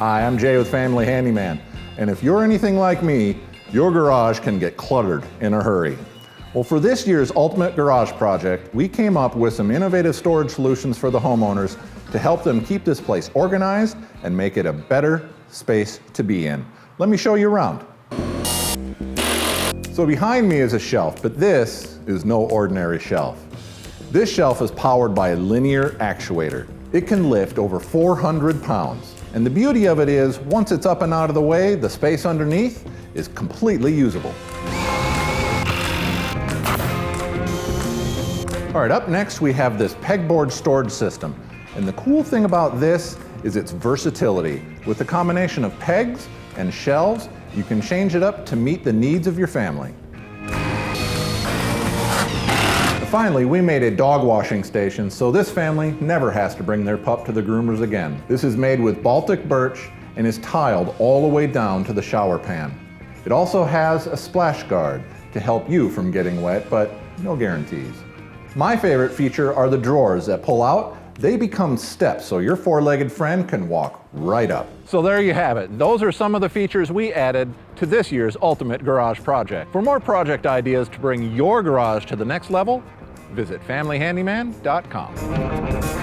Hi, I'm Jay with Family Handyman, and if you're anything like me, your garage can get cluttered in a hurry. Well, for this year's Ultimate Garage Project, we came up with some innovative storage solutions for the homeowners to help them keep this place organized and make it a better space to be in. Let me show you around. So behind me is a shelf, but this is no ordinary shelf. This shelf is powered by a linear actuator. It can lift over 400 pounds. And the beauty of it is, once it's up and out of the way, the space underneath is completely usable. All right, up next we have this Pegboard storage system. And the cool thing about this is its versatility. With a combination of pegs and shelves, you can change it up to meet the needs of your family. Finally, we made a dog washing station so this family never has to bring their pup to the groomers again. This is made with Baltic birch and is tiled all the way down to the shower pan. It also has a splash guard to help you from getting wet, but no guarantees. My favorite feature are the drawers that pull out. They become steps so your four-legged friend can walk right up. So there you have it. Those are some of the features we added to this year's Ultimate Garage Project. For more project ideas to bring your garage to the next level, visit familyhandyman.com.